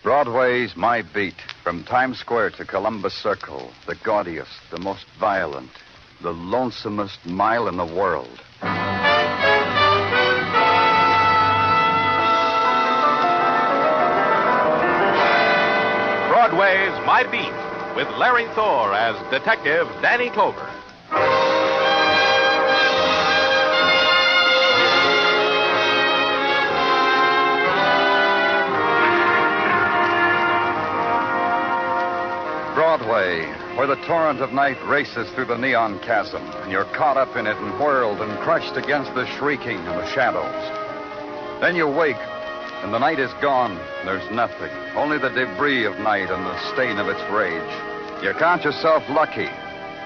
Broadway's my beat. From Times Square to Columbus Circle. The gaudiest, the most violent, the lonesomest mile in the world. Broadway's My Beat, with Larry Thor as Detective Danny Clover. Broadway, where the torrent of night races through the neon chasm, and you're caught up in it and whirled and crushed against the shrieking and the shadows. Then you wake, and the night is gone. There's nothing, only the debris of night and the stain of its rage. You count yourself lucky,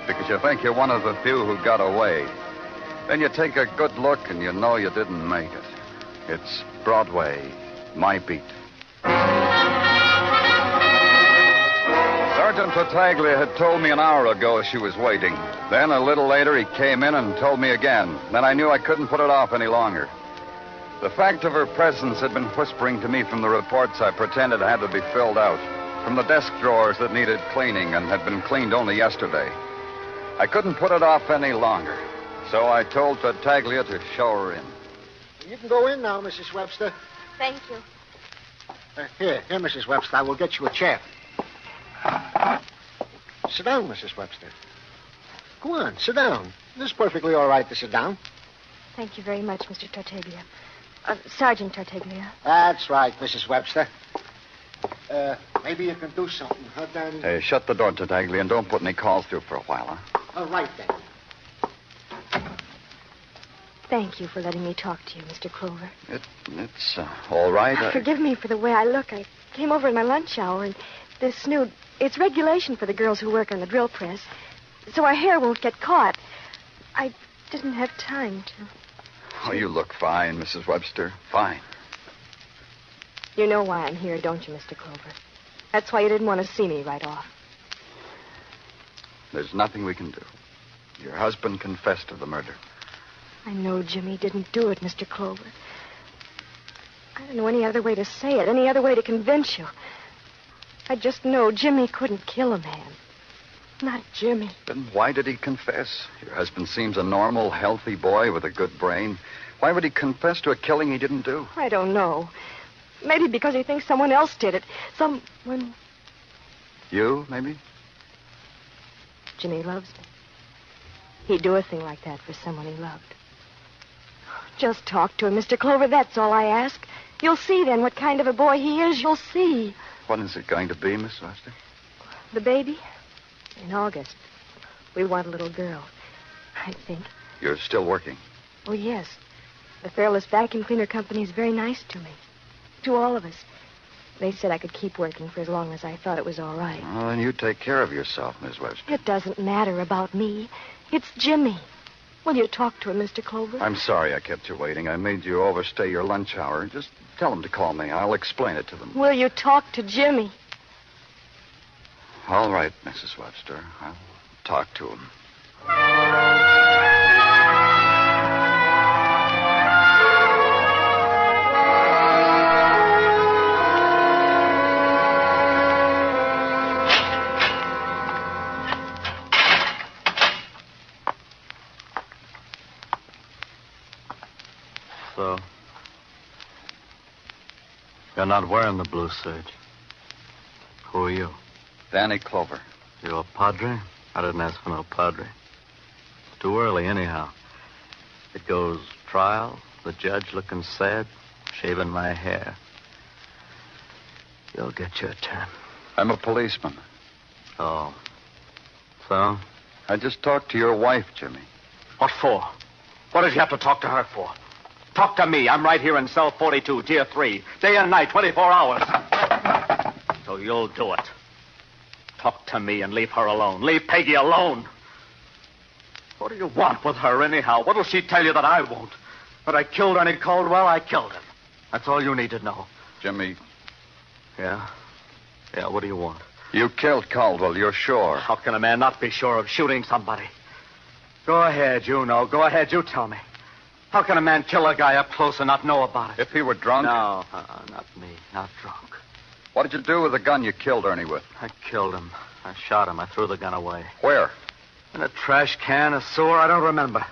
because you think you're one of the few who got away. Then you take a good look, and you know you didn't make it. It's Broadway, my beat. Sergeant Tartaglia had told me an hour ago as she was waiting. Then, a little later, he came in and told me again. Then I knew I couldn't put it off any longer. The fact of her presence had been whispering to me from the reports I pretended had to be filled out, from the desk drawers that needed cleaning and had been cleaned only yesterday. I couldn't put it off any longer, so I told Tartaglia to show her in. You can go in now, Mrs. Webster. Thank you. Here, Mrs. Webster. I will get you a chair. Sit down, Mrs. Webster. Go on, sit down. It's perfectly all right to sit down. Thank you very much, Mr. Tartaglia. Sergeant Tartaglia. That's right, Mrs. Webster. Maybe you can do something, huh, Danny? Hey, shut the door, Tartaglia, and don't put any calls through for a while, huh? All right, then. Thank you for letting me talk to you, Mr. Clover. It's all right. Forgive me for the way I look. I came over in my lunch hour, and this snood, it's regulation for the girls who work on the drill press, so our hair won't get caught. I didn't have time to... Oh, you look fine, Mrs. Webster. Fine. You know why I'm here, don't you, Mr. Clover? That's why you didn't want to see me right off. There's nothing we can do. Your husband confessed to the murder. I know Jimmy didn't do it, Mr. Clover. I don't know any other way to say it, any other way to convince you. I just know Jimmy couldn't kill a man. Not Jimmy. Then why did he confess? Your husband seems a normal, healthy boy with a good brain. Why would he confess to a killing he didn't do? I don't know. Maybe because he thinks someone else did it. Someone... You, maybe? Jimmy loves me. He'd do a thing like that for someone he loved. Just talk to him, Mr. Clover. That's all I ask. You'll see then what kind of a boy he is. You'll see. What is it going to be, Miss Webster? The baby? In August. We want a little girl, I think. You're still working? Oh, yes. The Fairless Vacuum Cleaner Company is very nice to me. To all of us. They said I could keep working for as long as I thought it was all right. Well, then you take care of yourself, Miss Webster. It doesn't matter about me. It's Jimmy. Will you talk to him, Mr. Clover? I'm sorry I kept you waiting. I made you overstay your lunch hour. Just tell them to call me. I'll explain it to them. Will you talk to Jimmy? All right, Mrs. Webster. I'll talk to him. So, you're not wearing the blue serge. Who are you? Danny Clover. You a padre? I didn't ask for no padre. It's too early, anyhow. It goes trial, the judge looking sad, shaving my hair. You'll get your turn. I'm a policeman. Oh. So? I just talked to your wife, Jimmy. What for? What did you have to talk to her for? Talk to me. I'm right here in cell 42, tier 3. Day and night, 24 hours. So you'll do it. Talk to me and leave her alone. Leave Peggy alone. What do you want with her, anyhow? What'll she tell you that I won't? That I killed Ernie Caldwell? I killed him. That's all you need to know. Jimmy. Yeah? Yeah, what do you want? You killed Caldwell, you're sure. How can a man not be sure of shooting somebody? Go ahead, you know. Go ahead, you tell me. How can a man kill a guy up close and not know about it? If he were drunk? No, not me. Not drunk. What did you do with the gun you killed Ernie with? I killed him. I shot him. I threw the gun away. Where? In a trash can, a sewer, I don't remember.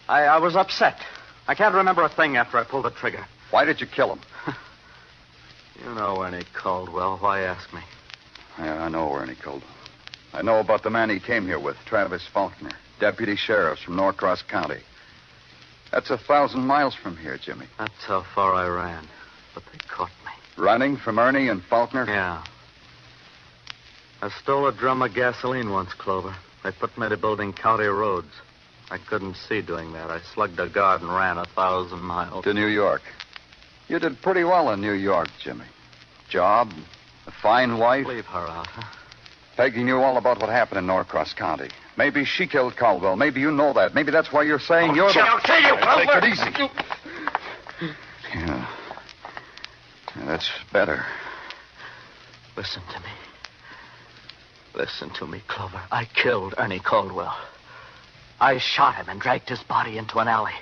I was upset. I can't remember a thing after I pulled the trigger. Why did you kill him? You know Ernie Caldwell. Why ask me? Yeah, I know Ernie Caldwell. I know about the man he came here with, Travis Faulkner, deputy sheriff from Norcross County. That's 1,000 miles from here, Jimmy. That's how far I ran. But they caught me. Running from Ernie and Faulkner? Yeah. I stole a drum of gasoline once, Clover. They put me to building county roads. I couldn't see doing that. I slugged a guard and ran 1,000 miles. To New York. You did pretty well in New York, Jimmy. Job, a fine wife. Leave her out, huh? Peggy knew all about what happened in Norcross County. Maybe she killed Caldwell. Maybe you know that. Maybe that's why you're saying you're the... I'll kill you, Take Clover. it easy. Yeah. That's better. Listen to me. Listen to me, Clover. I killed Ernie Caldwell. I shot him and dragged his body into an alley.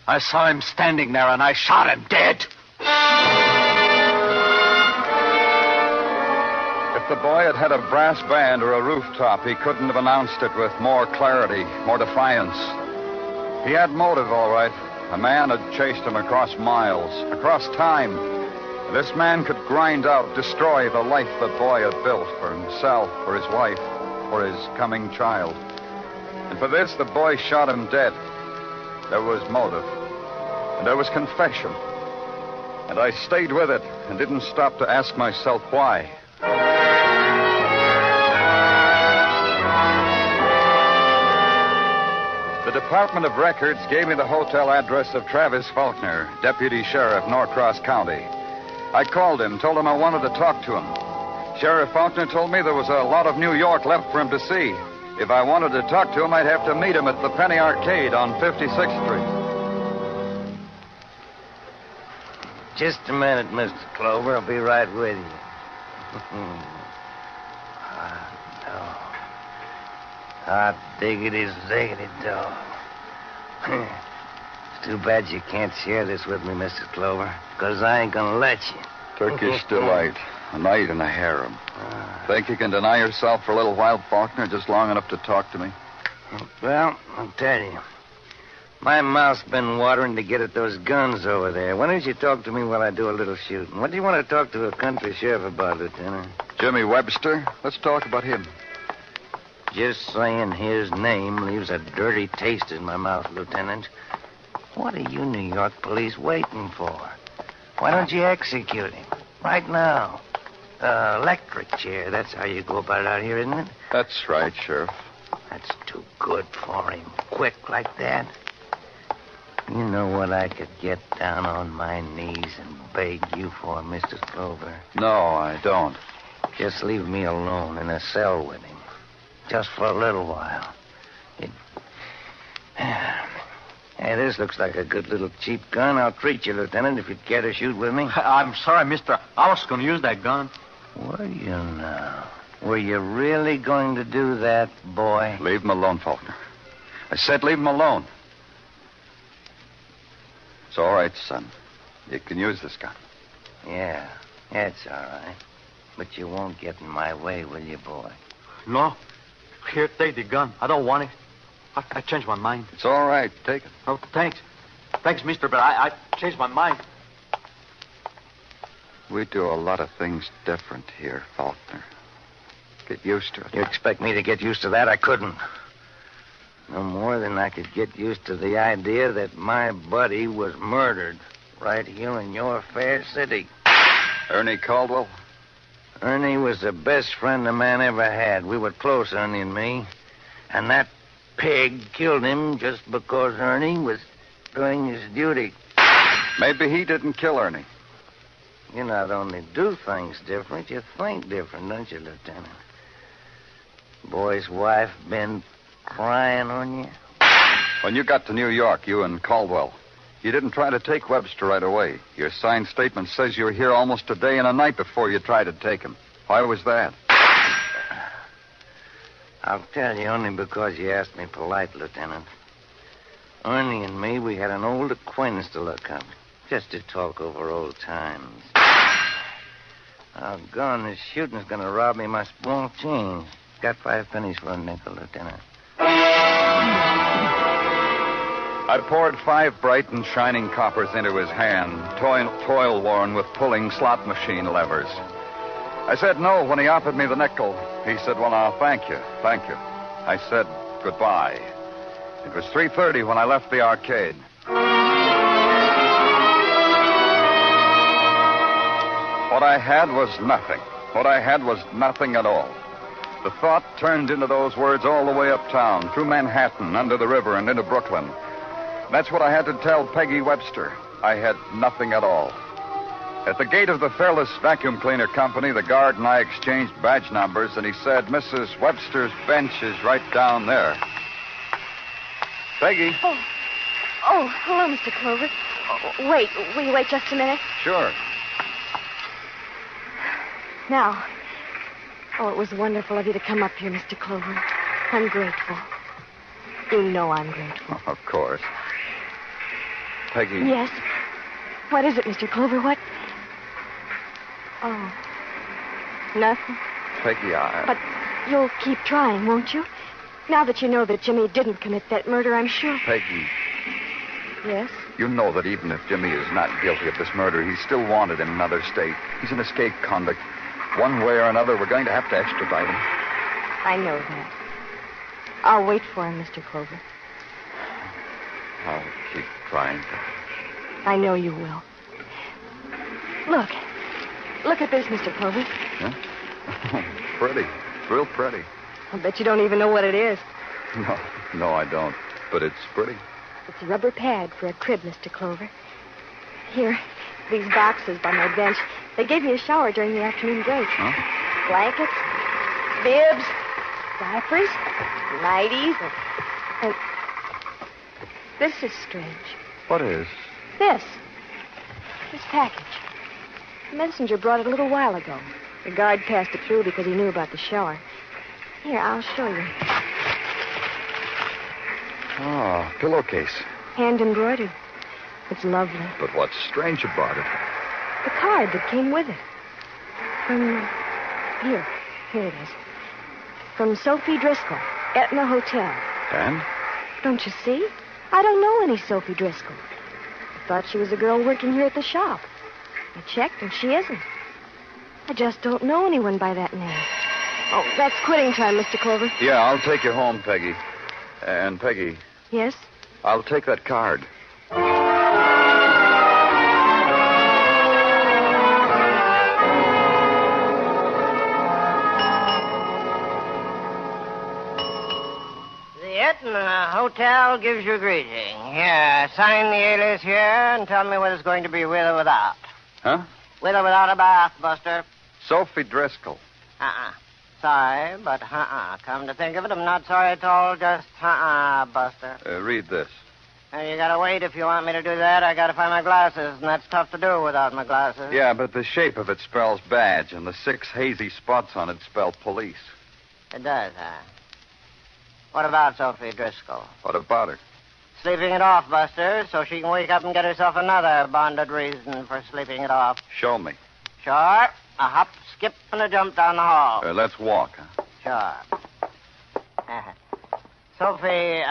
I saw him standing there, and I shot him dead. If the boy had had a brass band or a rooftop, he couldn't have announced it with more clarity, more defiance. He had motive, all right. A man had chased him across miles, across time. This man could grind out, destroy the life the boy had built for himself, for his wife, for his coming child. And for this, the boy shot him dead. There was motive. And there was confession. And I stayed with it and didn't stop to ask myself why. The Department of Records gave me the hotel address of Travis Faulkner, deputy sheriff, Norcross County. I called him, told him I wanted to talk to him. Sheriff Faulkner told me there was a lot of New York left for him to see. If I wanted to talk to him, I'd have to meet him at the Penny Arcade on 56th Street. Just a minute, Mr. Clover. I'll be right with you. Hot diggity, ziggity dog. It's too bad you can't share this with me, Mr. Clover, because I ain't gonna let you. Turkish delight. A night in a harem. Think you can deny yourself for a little while, Faulkner, just long enough to talk to me? Well, I'll tell you. My mouth's been watering to get at those guns over there. Why don't you talk to me while I do a little shooting? What do you want to talk to a country sheriff about, Lieutenant? Jimmy Webster. Let's talk about him. Just saying his name leaves a dirty taste in my mouth, Lieutenant. What are you New York police waiting for? Why don't you execute him? Right now. Electric chair. That's how you go about it out here, isn't it? That's right, Sheriff. That's too good for him. Quick like that. You know what I could get down on my knees and beg you for, Mr. Clover? No, I don't. Just leave me alone in a cell with him. Just for a little while. Hey, this looks like a good little cheap gun. I'll treat you, Lieutenant, if you'd care to shoot with me. I'm sorry, mister. I was going to use that gun. Were you now? Were you really going to do that, boy? Leave him alone, Faulkner. I said leave him alone. It's all right, son. You can use this gun. Yeah, it's all right. But you won't get in my way, will you, boy? No. Here, take the gun. I don't want it. I changed my mind. It's all right. Take it. Oh, thanks. Thanks, mister, but I changed my mind. We do a lot of things different here, Faulkner. Get used to it. You expect me to get used to that? I couldn't. No more than I could get used to the idea that my buddy was murdered right here in your fair city. Ernie Caldwell? Ernie was the best friend a man ever had. We were close, Ernie and me. And that pig killed him just because Ernie was doing his duty. Maybe he didn't kill Ernie. You not only do things different, you think different, don't you, Lieutenant? Boy's wife been crying on you? When you got to New York, you and Caldwell, you didn't try to take Webster right away. Your signed statement says you were here almost a day and a night before you tried to take him. Why was that? I'll tell you only because you asked me polite, Lieutenant. Ernie and me, we had an old acquaintance to look up, just to talk over old times. Oh, gone. This shooting's gonna rob me of my spoon change. Got 5 pennies for a nickel, Lieutenant. I poured 5 bright and shining coppers into his hand, toil-worn with pulling slot machine levers. I said no when he offered me the nickel. He said, well, now, thank you. I said goodbye. It was 3:30 when I left the arcade. What I had was nothing. What I had was nothing at all. The thought turned into those words all the way uptown, through Manhattan, under the river, and into Brooklyn. That's what I had to tell Peggy Webster. I had nothing at all. At the gate of the Fairless Vacuum Cleaner Company, the guard and I exchanged badge numbers, and he said, Mrs. Webster's bench is right down there. Peggy. Oh, hello, Mr. Clover. Oh, wait, will you wait just a minute? Sure. Now. Oh, it was wonderful of you to come up here, Mr. Clover. I'm grateful. You know I'm grateful. Of course. Peggy. Yes? What is it, Mr. Clover? What? Oh. Nothing? Peggy, But you'll keep trying, won't you? Now that you know that Jimmy didn't commit that murder, I'm sure. Peggy. Yes? You know that even if Jimmy is not guilty of this murder, he's still wanted in another state. He's an escaped convict. One way or another, we're going to have to extradite him. I know that. I'll wait for him, Mr. Clover. I'll keep trying. I know you will. Look. Look at this, Mr. Clover. Huh? Pretty. Real pretty. I'll bet you don't even know what it is. No, I don't. But it's pretty. It's a rubber pad for a crib, Mr. Clover. Here, these boxes by my bench. They gave me a shower during the afternoon break. Huh? Blankets, bibs, diapers, nighties, and... This is strange. What is? This package. The messenger brought it a little while ago. The guard passed it through because he knew about the shower. Here, I'll show you. Oh, pillowcase. Hand embroidered. It's lovely. But what's strange about it? The card that came with it. Here it is. From Sophie Driscoll, Etna Hotel. And? Don't you see? I don't know any Sophie Driscoll. I thought she was a girl working here at the shop. I checked, and she isn't. I just don't know anyone by that name. Oh, that's quitting time, Mr. Clover. Yeah, I'll take you home, Peggy. And, Peggy, Yes? I'll take that card. The Etna Hotel gives you greeting. Here, sign the alias here and tell me whether it's going to be with or without. Huh? With or without a bath, Buster? Sophie Driscoll. Sorry, but Come to think of it, I'm not sorry at all. Just Buster. Read this. And you gotta wait if you want me to do that. I gotta find my glasses, and that's tough to do without my glasses. Yeah, but the shape of it spells badge, and the 6 hazy spots on it spell police. It does, huh? What about Sophie Driscoll? What about her? Sleeping it off, Buster, so she can wake up and get herself another bonded reason for sleeping it off. Show me. Sure. A hop, skip, and a jump down the hall. Let's walk. Huh? Sure. Sophie,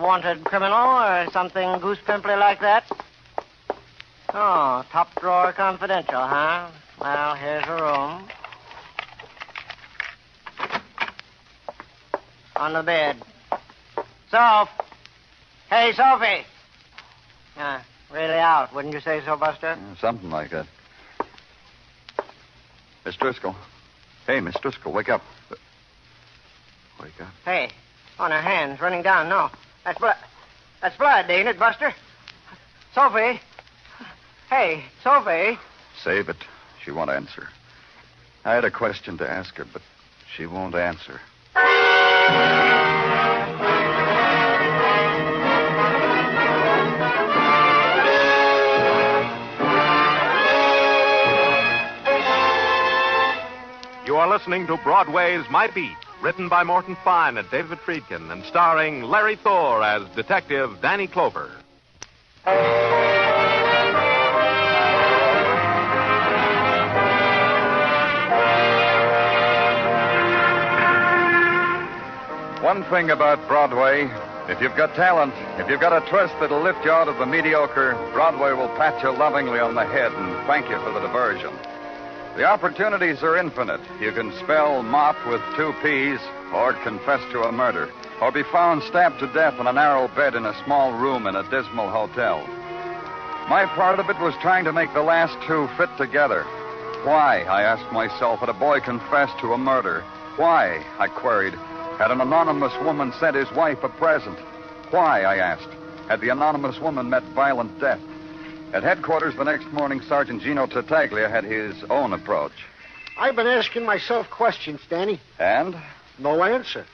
wanted criminal or something goose pimply like that? Oh, top drawer confidential, huh? Well, here's a room. On the bed. Soph! Hey, Sophie! Really out, wouldn't you say so, Buster? Something like that. Miss Driscoll. Hey, Miss Driscoll, wake up. Wake up. Hey, on her hands, running down. No, that's blood. That's blood, ain't it, Buster? Sophie. Hey, Sophie. Save it. She won't answer. I had a question to ask her, but she won't answer. You are listening to Broadway's My Beat, written by Morton Fine and David Friedkin, and starring Larry Thor as Detective Danny Clover. One thing about Broadway, if you've got talent, if you've got a twist that'll lift you out of the mediocre, Broadway will pat you lovingly on the head and thank you for the diversion. The opportunities are infinite. You can spell mop with 2 P's, or confess to a murder, or be found stabbed to death on a narrow bed in a small room in a dismal hotel. My part of it was trying to make the last 2 fit together. Why, I asked myself, had a boy confessed to a murder? Why, I queried, had an anonymous woman sent his wife a present? Why, I asked, had the anonymous woman met violent death? At headquarters the next morning, Sergeant Gino Tartaglia had his own approach. I've been asking myself questions, Danny. And? No answer.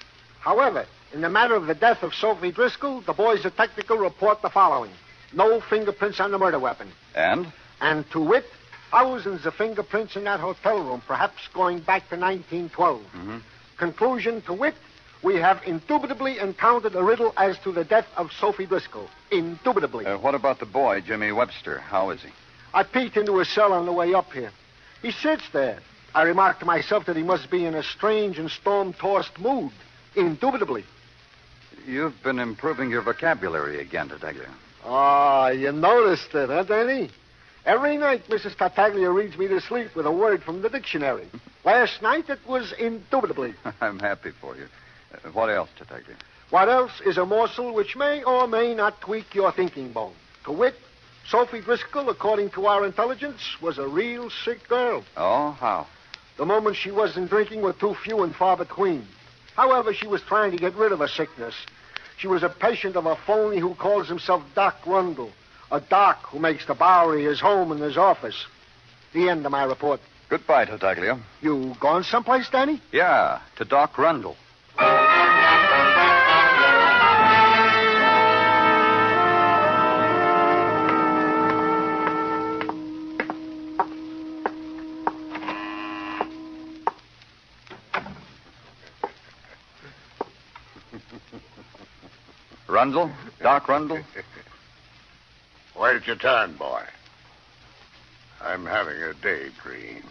However, in the matter of the death of Sophie Driscoll, the boys at Technical report the following. No fingerprints on the murder weapon. And? And to wit, thousands of fingerprints in that hotel room, perhaps going back to 1912. Mm-hmm. Conclusion to wit, we have indubitably encountered a riddle as to the death of Sophie Driscoll. Indubitably. What about the boy, Jimmy Webster? How is he? I peeked into his cell on the way up here. He sits there. I remarked to myself that he must be in a strange and storm-tossed mood. Indubitably. You've been improving your vocabulary again, Tartaglia. Ah, you noticed it, huh, Danny? Every night, Mrs. Tartaglia reads me to sleep with a word from the dictionary. Last night, it was indubitably. I'm happy for you. What else, Tartaglia? What else is a morsel which may or may not tweak your thinking bone? To wit, Sophie Driscoll, according to our intelligence, was a real sick girl. Oh, how? The moments she wasn't drinking were too few and far between. However, she was trying to get rid of her sickness. She was a patient of a phony who calls himself Doc Rundle. A doc who makes the Bowery his home and his office. The end of my report. Goodbye, Tartaglia. You gone someplace, Danny? Yeah, to Doc Rundle. Rundle? Doc Rundle? Wait your turn, boy. I'm having a daydream.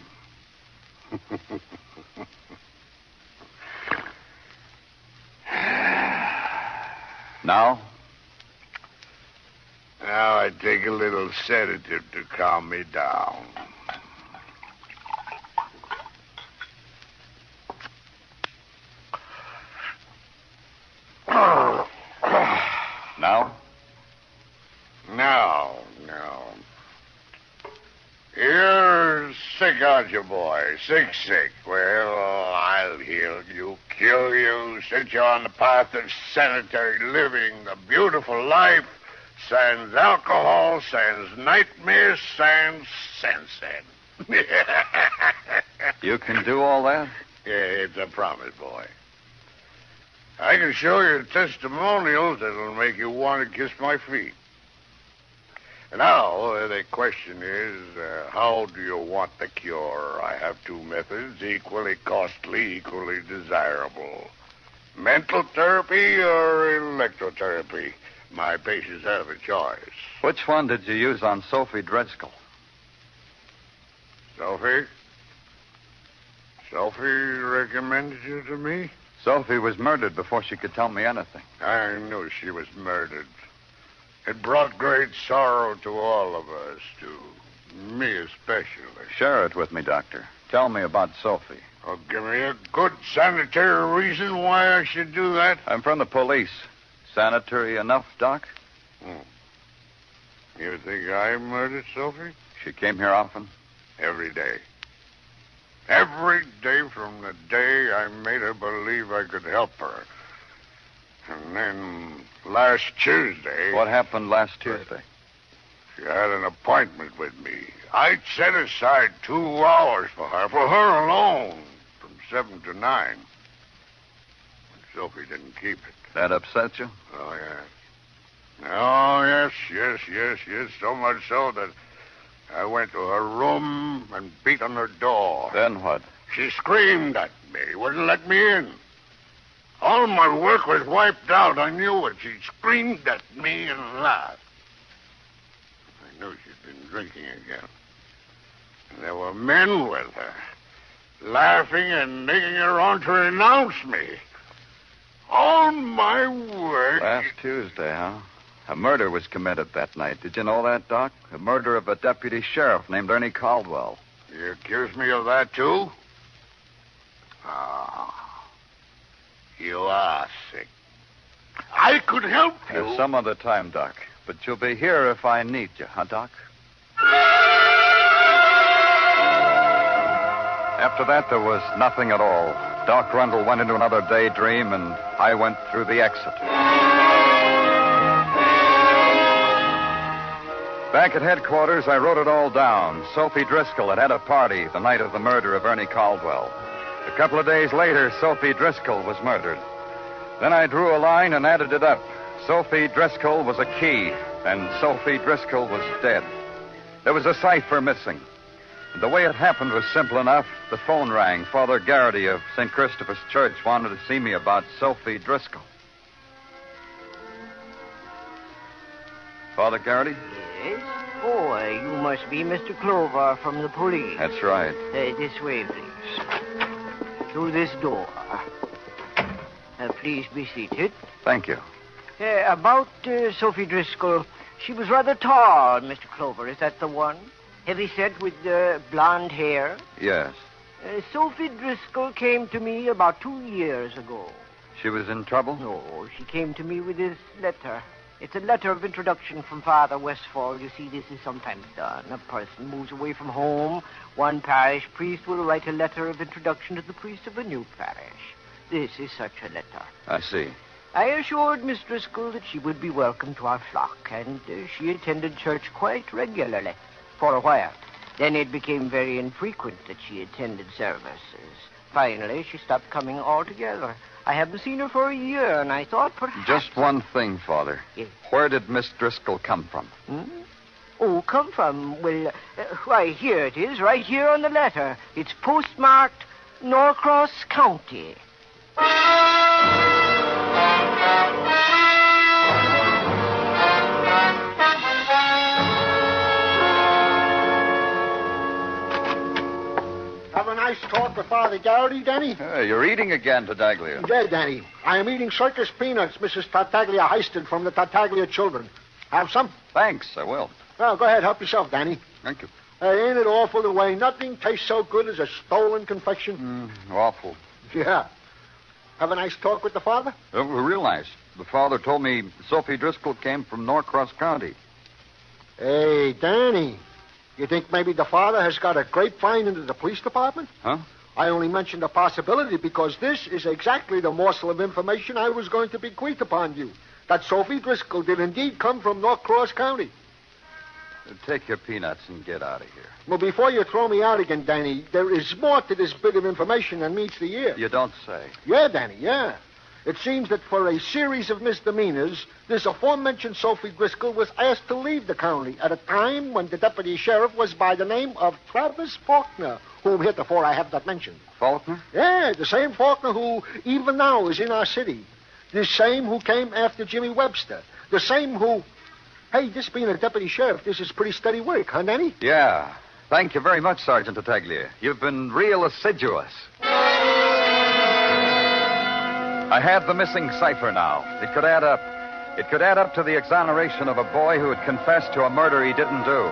Now? Now I take a little sedative to calm me down. Now? No. You're sick, aren't you, boy? Sick. Well, I'll heal you, kill you, set you on the path of sanitary living, the beautiful life, sans alcohol, sans nightmares, sans sunset. You can do all that? Yeah, it's a promise, boy. I can show you testimonials that'll make you want to kiss my feet. Now, the question is, how do you want the cure? I have 2 methods, equally costly, equally desirable. Mental therapy or electrotherapy? My patients have a choice. Which one did you use on Sophie Driscoll? Sophie? Sophie recommended you to me? Sophie was murdered before she could tell me anything. I knew she was murdered. It brought great sorrow to all of us, to me especially. Share it with me, Doctor. Tell me about Sophie. Oh, give me a good sanitary reason why I should do that. I'm from the police. Sanitary enough, Doc? You think I murdered Sophie? She came here often? Every day. Every day from the day I made her believe I could help her. And then last Tuesday... What happened last Tuesday? She had an appointment with me. I'd set aside 2 hours for her alone, from 7 to 9. But Sophie didn't keep it. That upset you? Oh, yeah. Oh, yes. So much so that I went to her room and beat on her door. Then what? She screamed at me, wouldn't let me in. All my work was wiped out. I knew it. She screamed at me and laughed. I knew she'd been drinking again. And there were men with her, laughing and egging her on to renounce me. On my word. Last Tuesday, huh? A murder was committed that night. Did you know that, Doc? A murder of a deputy sheriff named Ernie Caldwell. You accuse me of that, too? Ah. You are sick. I could help you. Some other time, Doc. But you'll be here if I need you, huh, Doc? After that, there was nothing at all. Doc Rundle went into another daydream, and I went through the exit. Back at headquarters, I wrote it all down. Sophie Driscoll had a party the night of the murder of Ernie Caldwell. A couple of days later, Sophie Driscoll was murdered. Then I drew a line and added it up. Sophie Driscoll was a key, and Sophie Driscoll was dead. There was a cipher missing. The way it happened was simple enough. The phone rang. Father Garrity of St. Christopher's Church wanted to see me about Sophie Driscoll. Father Garrity? Yes? Oh, you must be Mr. Clover from the police. That's right. This way, please. Through this door. Please be seated. Thank you. About Sophie Driscoll, she was rather tall, Mr. Clover. Is that the one? Heavy set with blonde hair? Yes. Sophie Driscoll came to me about 2 years ago. She was in trouble? No, she came to me with this letter. It's a letter of introduction from Father Westfall. You see, this is sometimes done. A person moves away from home. One parish priest will write a letter of introduction to the priest of a new parish. This is such a letter. I see. I assured Miss Driscoll that she would be welcome to our flock, and she attended church quite regularly for a while. Then it became very infrequent that she attended services. Finally, she stopped coming altogether. I haven't seen her for a year, and I thought perhaps... Just one thing, Father. Yes. Where did Miss Driscoll come from? Oh, come from? Well, why, here it is, right here on the letter. It's postmarked Norcross County. Have a nice talk with Father Garrity, Danny? You're eating again, Tartaglia. Yeah, Danny. I am eating circus peanuts Mrs. Tartaglia heisted from the Tartaglia children. Have some? Thanks, I will. Well, go ahead. Help yourself, Danny. Thank you. Ain't it awful the way nothing tastes so good as a stolen confection? Awful. Yeah. Have a nice talk with the father? Real nice. The father told me Sophie Driscoll came from Norcross County. Hey, Danny. You think maybe the father has got a grapevine into the police department? Huh? I only mentioned the possibility because this is exactly the morsel of information I was going to bequeath upon you. That Sophie Driscoll did indeed come from Norcross County. Take your peanuts and get out of here. Well, before you throw me out again, Danny, there is more to this bit of information than meets the ear. You don't say. Yeah, Danny, yeah. It seems that for a series of misdemeanors, this aforementioned Sophie Driscoll was asked to leave the county at a time when the deputy sheriff was by the name of Travis Faulkner, whom heretofore I have not mentioned. Faulkner? Yeah, the same Faulkner who even now is in our city. The same who came after Jimmy Webster. The same who... Hey, this being a deputy sheriff, this is pretty steady work, huh, Danny? Yeah. Thank you very much, Sergeant Tartaglia. You've been real assiduous. I have the missing cipher now. It could add up. It could add up to the exoneration of a boy who had confessed to a murder he didn't do.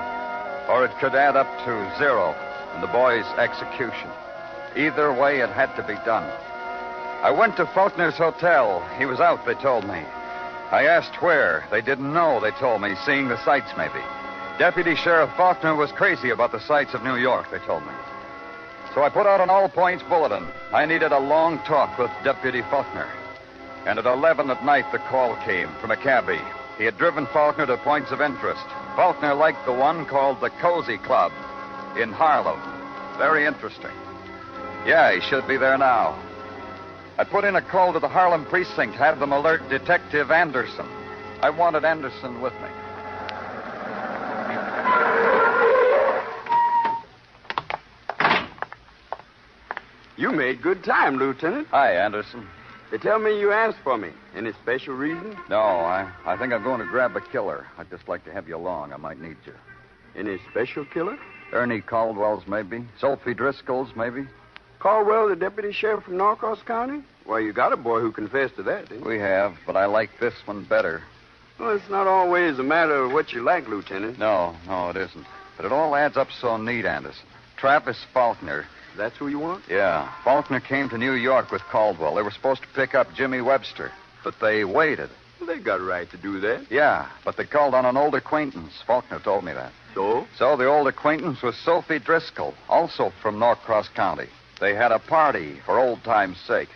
Or it could add up to 0 and the boy's execution. Either way, it had to be done. I went to Faulkner's hotel. He was out, they told me. I asked where. They didn't know, they told me, seeing the sights maybe. Deputy Sheriff Faulkner was crazy about the sights of New York, they told me. So I put out an all-points bulletin. I needed a long talk with Deputy Faulkner. And at 11 at night, the call came from a cabbie. He had driven Faulkner to points of interest. Faulkner liked the one called the Cozy Club in Harlem. Very interesting. Yeah, he should be there now. I put in a call to the Harlem precinct, have them alert Detective Anderson. I wanted Anderson with me. You made good time, Lieutenant. Hi, Anderson. They tell me you asked for me. Any special reason? No, I think I'm going to grab a killer. I'd just like to have you along. I might need you. Any special killer? Ernie Caldwell's, maybe. Sophie Driscoll's, maybe. Caldwell, the deputy sheriff from Norcross County? Well, you got a boy who confessed to that, didn't you? We have, but I like this one better. Well, it's not always a matter of what you like, Lieutenant. No, it isn't. But it all adds up so neat, Anderson. Travis Faulkner. That's who you want? Yeah. Faulkner came to New York with Caldwell. They were supposed to pick up Jimmy Webster, but they waited. Well, they got a right to do that. Yeah, but they called on an old acquaintance. Faulkner told me that. So? So the old acquaintance was Sophie Driscoll, also from Norcross County. They had a party for old time's sake.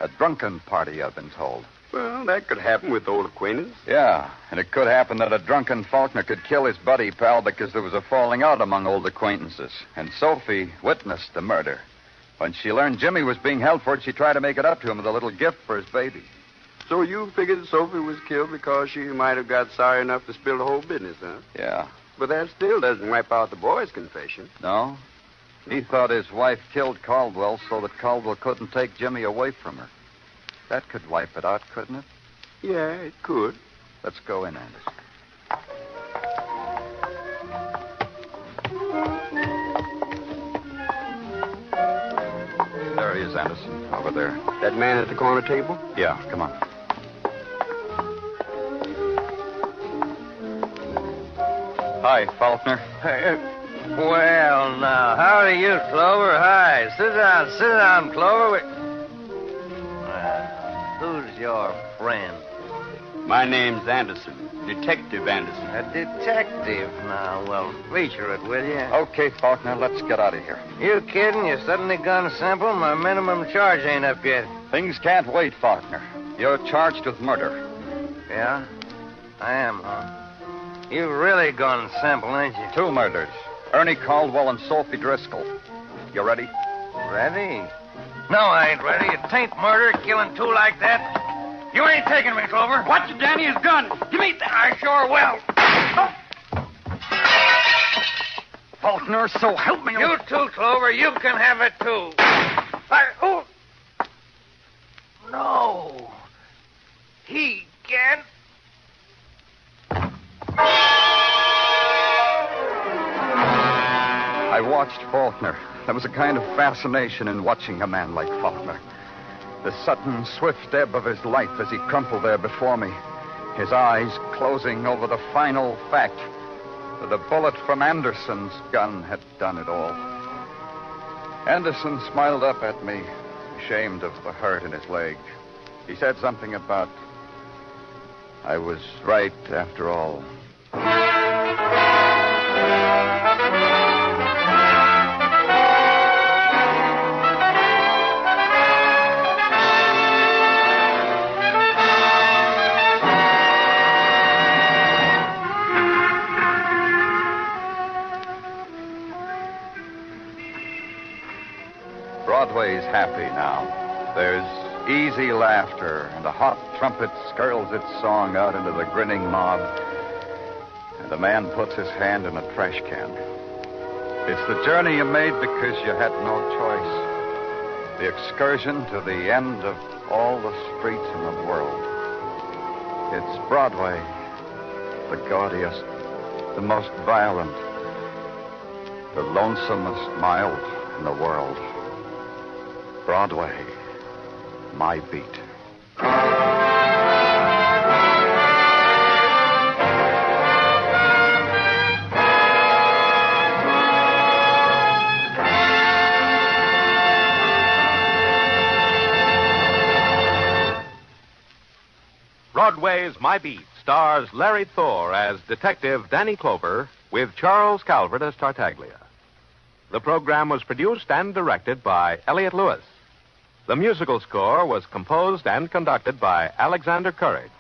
A drunken party, I've been told. Well, that could happen with old acquaintance. Yeah, and it could happen that a drunken Faulkner could kill his buddy pal because there was a falling out among old acquaintances. And Sophie witnessed the murder. When she learned Jimmy was being held for it, she tried to make it up to him with a little gift for his baby. So you figured Sophie was killed because she might have got sorry enough to spill the whole business, huh? Yeah. But that still doesn't wipe out the boy's confession. No? He thought his wife killed Caldwell so that Caldwell couldn't take Jimmy away from her. That could wipe it out, couldn't it? Yeah, it could. Let's go in, Anderson. There he is, Anderson, over there. That man at the corner table? Yeah, come on. Hi, Faulkner. Well, now, how do you, Clover? Hi. Sit down, Clover. Who's your friend? My name's Anderson. Detective Anderson. A detective? Now, well, feature it, will you? Okay, Faulkner, let's get out of here. You kidding? You suddenly gone simple? My minimum charge ain't up yet. Things can't wait, Faulkner. You're charged with murder. Yeah? I am, huh? You've really gone simple, ain't you? 2 murders. Ernie Caldwell and Sophie Driscoll. You ready? Ready? No, I ain't ready. It ain't murder, killing 2 like that. You ain't taking me, Clover. Watch it, Danny. His gun. Give me that. I sure will. Faulkner, so help me. You too, Clover. You can have it, too. No. He can't. I watched Faulkner. There was a kind of fascination in watching a man like Faulkner. The sudden, swift ebb of his life as he crumpled there before me. His eyes closing over the final fact that the bullet from Anderson's gun had done it all. Anderson smiled up at me, ashamed of the hurt in his leg. He said something about, I was right after all. Broadway's happy now. There's easy laughter, and a hot trumpet skirls its song out into the grinning mob. And a man puts his hand in a trash can. It's the journey you made because you had no choice. The excursion to the end of all the streets in the world. It's Broadway, the gaudiest, the most violent, the lonesomest mile in the world. Broadway, my beat. Broadway's My Beat stars Larry Thor as Detective Danny Clover with Charles Calvert as Tartaglia. The program was produced and directed by Elliott Lewis. The musical score was composed and conducted by Alexander Courage.